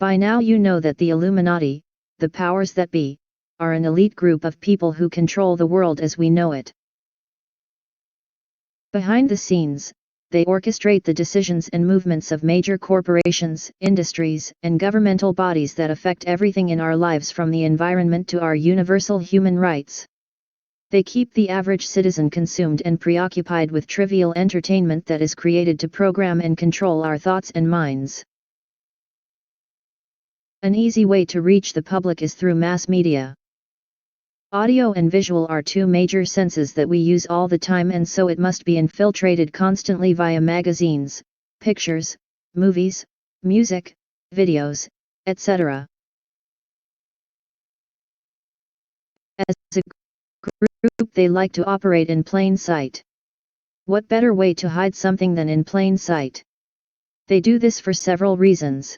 By now you know that the Illuminati, the powers that be, are an elite group of people who control the world as we know it. Behind the scenes, they orchestrate the decisions and movements of major corporations, industries, and governmental bodies that affect everything in our lives from the environment to our universal human rights. They keep the average citizen consumed and preoccupied with trivial entertainment that is created to program and control our thoughts and minds. An easy way to reach the public is through mass media. Audio and visual are two major senses that we use all the time, and so it must be infiltrated constantly via magazines, pictures, movies, music, videos, etc. As a group, they like to operate in plain sight. What better way to hide something than in plain sight? They do this for several reasons.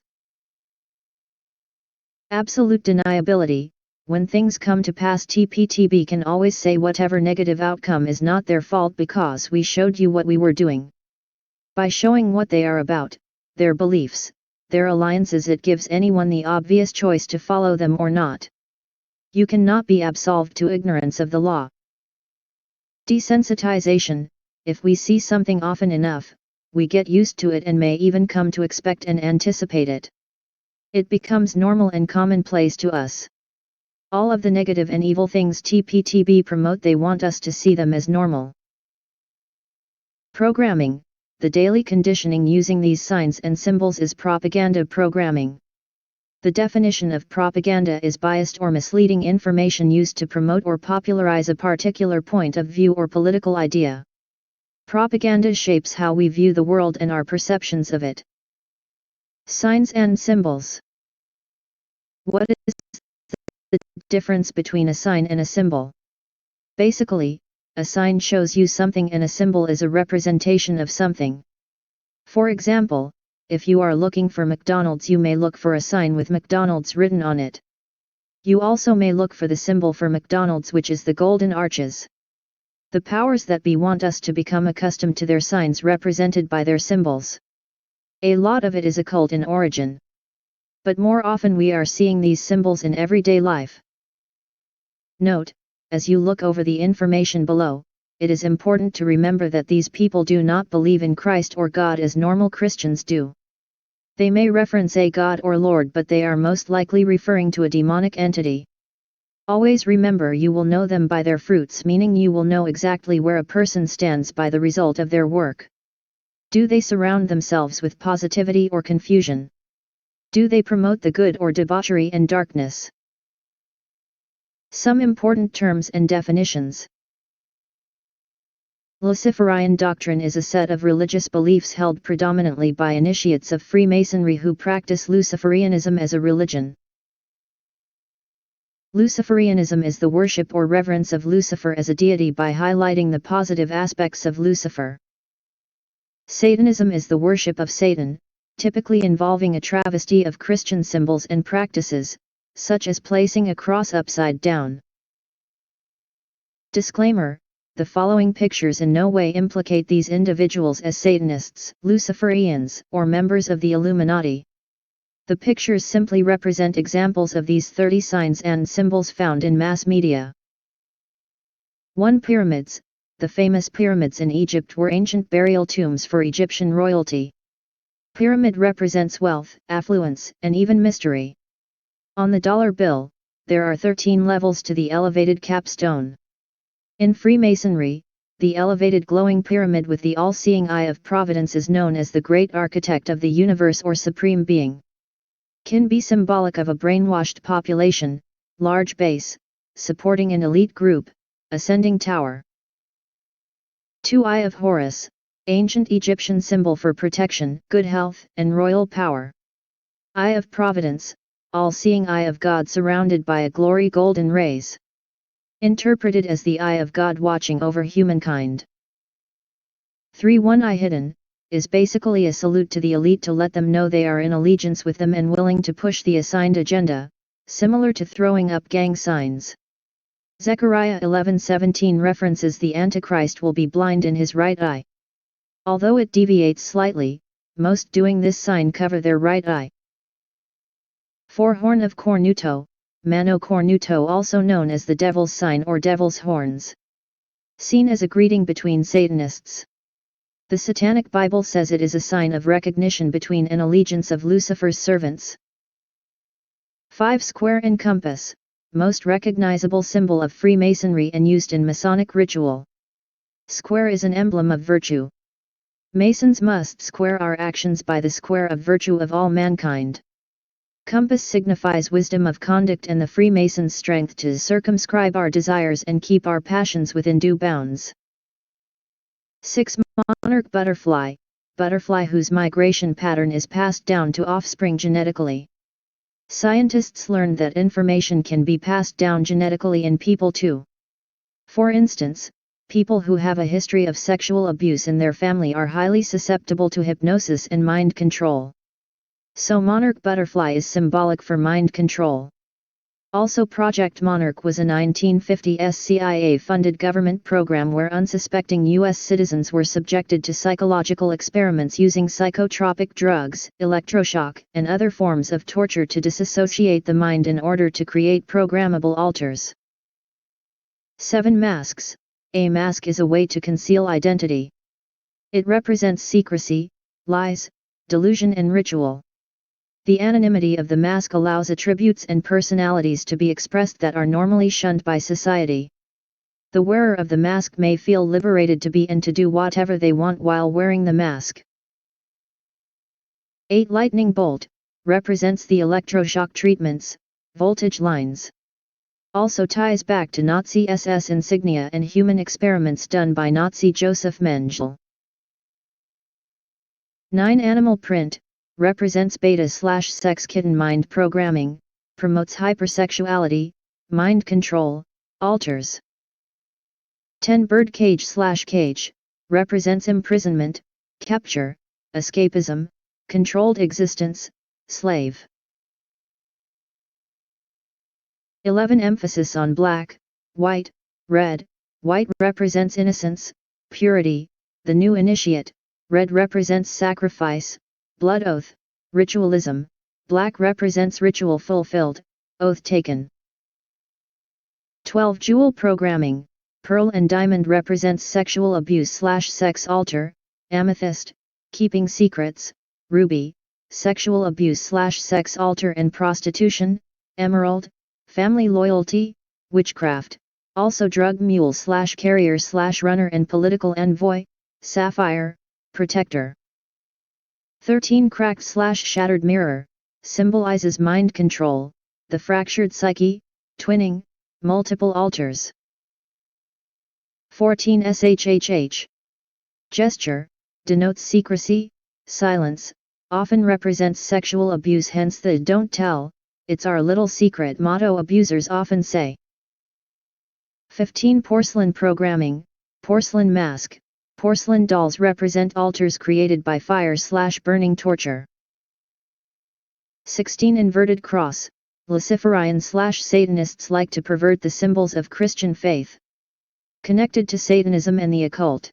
Absolute deniability. When things come to pass, TPTB can always say whatever negative outcome is not their fault because we showed you what we were doing. By showing what they are about, their beliefs, their alliances, it gives anyone the obvious choice to follow them or not. You cannot be absolved to ignorance of the law. Desensitization. If we see something often enough, we get used to it and may even come to expect and anticipate it. It becomes normal and commonplace to us. All of the negative and evil things TPTB promote, they want us to see them as normal. Programming. The daily conditioning using these signs and symbols is propaganda programming. The definition of propaganda is biased or misleading information used to promote or popularize a particular point of view or political idea. Propaganda shapes how we view the world and our perceptions of it. Signs and symbols. What is the difference between a sign and a symbol? Basically, a sign shows you something and a symbol is a representation of something. For example, if you are looking for McDonald's, you may look for a sign with McDonald's written on it. You also may look for the symbol for McDonald's, which is the golden arches. The powers that be want us to become accustomed to their signs represented by their symbols. A lot of it is occult in origin. But more often we are seeing these symbols in everyday life. Note, as you look over the information below, it is important to remember that these people do not believe in Christ or God as normal Christians do. They may reference a God or Lord, but they are most likely referring to a demonic entity. Always remember, you will know them by their fruits, meaning you will know exactly where a person stands by the result of their work. Do they surround themselves with positivity or confusion? Do they promote the good or debauchery and darkness? Some important terms and definitions. Luciferian doctrine is a set of religious beliefs held predominantly by initiates of Freemasonry who practice Luciferianism as a religion. Luciferianism is the worship or reverence of Lucifer as a deity by highlighting the positive aspects of Lucifer. Satanism is the worship of Satan, typically involving a travesty of Christian symbols and practices, such as placing a cross upside down. Disclaimer: the following pictures in no way implicate these individuals as Satanists, Luciferians, or members of the Illuminati. The pictures simply represent examples of these 30 signs and symbols found in mass media. 1. Pyramids. The famous pyramids in Egypt were ancient burial tombs for Egyptian royalty. Pyramid represents wealth, affluence, and even mystery. On the dollar bill, there are 13 levels to the elevated capstone. In Freemasonry, the elevated glowing pyramid with the all-seeing eye of providence is known as the great architect of the universe or supreme being. Can be symbolic of a brainwashed population, large base, supporting an elite group, ascending tower. 2. Eye of Horus, ancient Egyptian symbol for protection, good health, and royal power. Eye of Providence, all-seeing eye of God surrounded by a glory golden rays. Interpreted as the eye of God watching over humankind. 3. One eye hidden, is basically a salute to the elite to let them know they are in allegiance with them and willing to push the assigned agenda, similar to throwing up gang signs. Zechariah 11:17 references the Antichrist will be blind in his right eye. Although it deviates slightly, most doing this sign cover their right eye. 4. Horn of Cornuto, Mano Cornuto, also known as the Devil's Sign or Devil's Horns. Seen as a greeting between Satanists. The Satanic Bible says it is a sign of recognition between an allegiance of Lucifer's servants. 5. Square and compass, most recognizable symbol of Freemasonry and used in Masonic ritual. Square is an emblem of virtue. Masons must square our actions by the square of virtue of all mankind. Compass signifies wisdom of conduct and the Freemason's strength to circumscribe our desires and keep our passions within due bounds. 6. Monarch butterfly, butterfly whose migration pattern is passed down to offspring genetically. Scientists learned that information can be passed down genetically in people too. For instance, people who have a history of sexual abuse in their family are highly susceptible to hypnosis and mind control. So Monarch butterfly is symbolic for mind control. Also, Project Monarch was a 1950s CIA-funded government program where unsuspecting U.S. citizens were subjected to psychological experiments using psychotropic drugs, electroshock, and other forms of torture to disassociate the mind in order to create programmable alters. 7. Masks. A mask is a way to conceal identity. It represents secrecy, lies, delusion and ritual. The anonymity of the mask allows attributes and personalities to be expressed that are normally shunned by society. The wearer of the mask may feel liberated to be and to do whatever they want while wearing the mask. 8. Lightning bolt, represents the electroshock treatments, voltage lines. Also ties back to Nazi SS insignia and human experiments done by Nazi Joseph Mengele. 9. Animal print, represents beta/sex kitten mind programming, promotes hypersexuality, mind control, alters. 10. Bird cage/cage, represents imprisonment, capture, escapism, controlled existence, slave. 11. Emphasis on black, white, red. White represents innocence, purity, the new initiate. Red represents sacrifice, blood oath, ritualism. Black represents ritual fulfilled, oath taken. 12. Jewel programming. Pearl and diamond represents sexual abuse/sex altar. Amethyst, keeping secrets. Ruby, sexual abuse/sex altar and prostitution. Emerald, family loyalty, witchcraft. Also drug mule/carrier/runner and political envoy. Sapphire, protector. 13. Cracked/shattered mirror, symbolizes mind control, the fractured psyche, twinning, multiple alters. 14. Shhh. Gesture, denotes secrecy, silence, often represents sexual abuse, hence the "don't tell, it's our little secret" motto abusers often say. 15. Porcelain programming, porcelain mask. Porcelain dolls represent altars created by fire/burning torture. 16. Inverted cross, Luciferian/Satanists like to pervert the symbols of Christian faith. Connected to Satanism and the occult.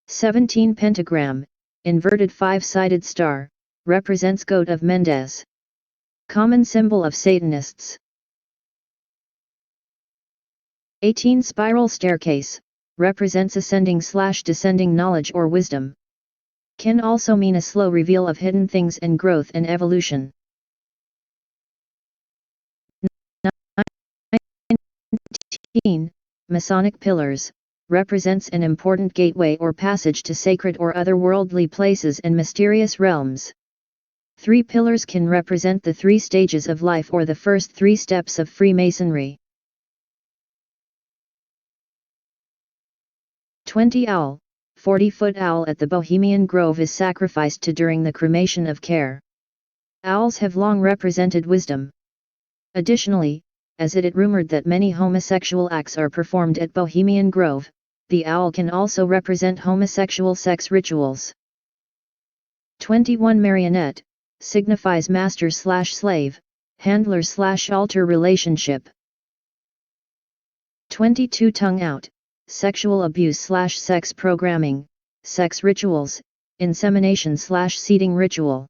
17. Pentagram, inverted five-sided star, represents goat of Mendes. Common symbol of Satanists. 18. Spiral staircase, represents ascending/descending knowledge or wisdom. Can also mean a slow reveal of hidden things and growth and evolution. 19. Masonic pillars, represents an important gateway or passage to sacred or otherworldly places and mysterious realms. 3 pillars can represent the 3 stages of life or the first 3 steps of Freemasonry. 20. Owl, 40-foot owl at the Bohemian Grove is sacrificed to during the cremation of Care. Owls have long represented wisdom. Additionally, as it is rumored that many homosexual acts are performed at Bohemian Grove, the owl can also represent homosexual sex rituals. 21. Marionette, signifies master/slave, handler/alter relationship. 22. Tongue out, sexual abuse/sex programming, sex rituals, insemination/seeding ritual.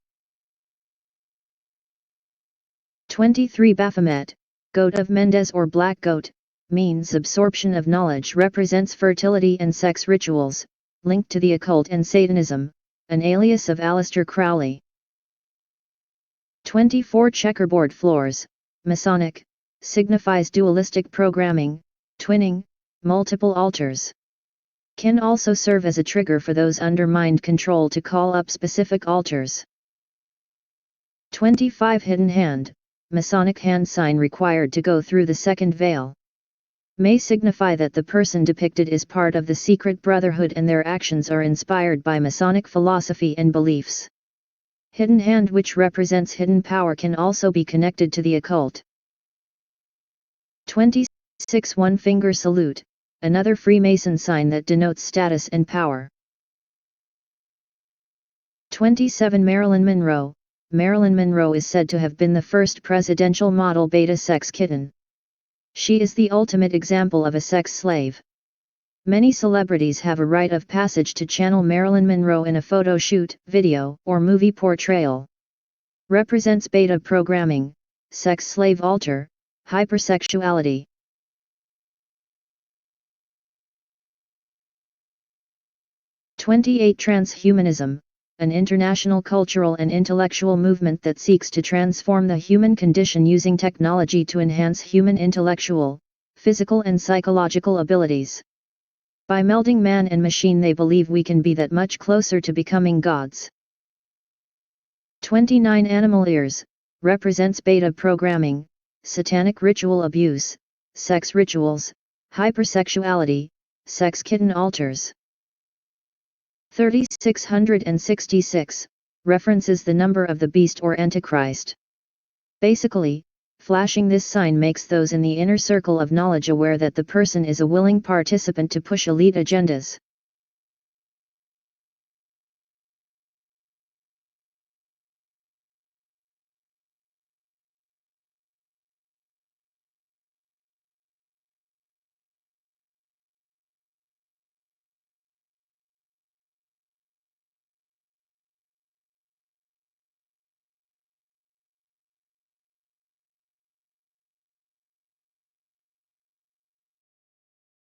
23 Baphomet, goat of Mendes or black goat, means absorption of knowledge, represents fertility and sex rituals, linked to the occult and Satanism, an alias of Aleister Crowley. 24 Checkerboard floors, Masonic, signifies dualistic programming, twinning, multiple altars. Can also serve as a trigger for those under mind control to call up specific altars. 25 Hidden hand, Masonic hand sign required to go through the second veil. May signify that the person depicted is part of the secret brotherhood and their actions are inspired by Masonic philosophy and beliefs. Hidden hand, which represents hidden power, can also be connected to the occult. 26 One finger salute, another Freemason sign that denotes status and power. 27 Marilyn Monroe. Marilyn Monroe is said to have been the first presidential model beta sex kitten. She is the ultimate example of a sex slave. Many celebrities have a rite of passage to channel Marilyn Monroe in a photo shoot, video, or movie portrayal. Represents beta programming, sex slave altar, hypersexuality. Transhumanism, an international cultural and intellectual movement that seeks to transform the human condition using technology to enhance human intellectual, physical and psychological abilities. By melding man and machine, they believe we can be that much closer to becoming gods. 29 Animal ears, represents beta programming, satanic ritual abuse, sex rituals, hypersexuality, sex kitten altars. 3666, references the number of the beast or Antichrist. Basically, flashing this sign makes those in the inner circle of knowledge aware that the person is a willing participant to push elite agendas.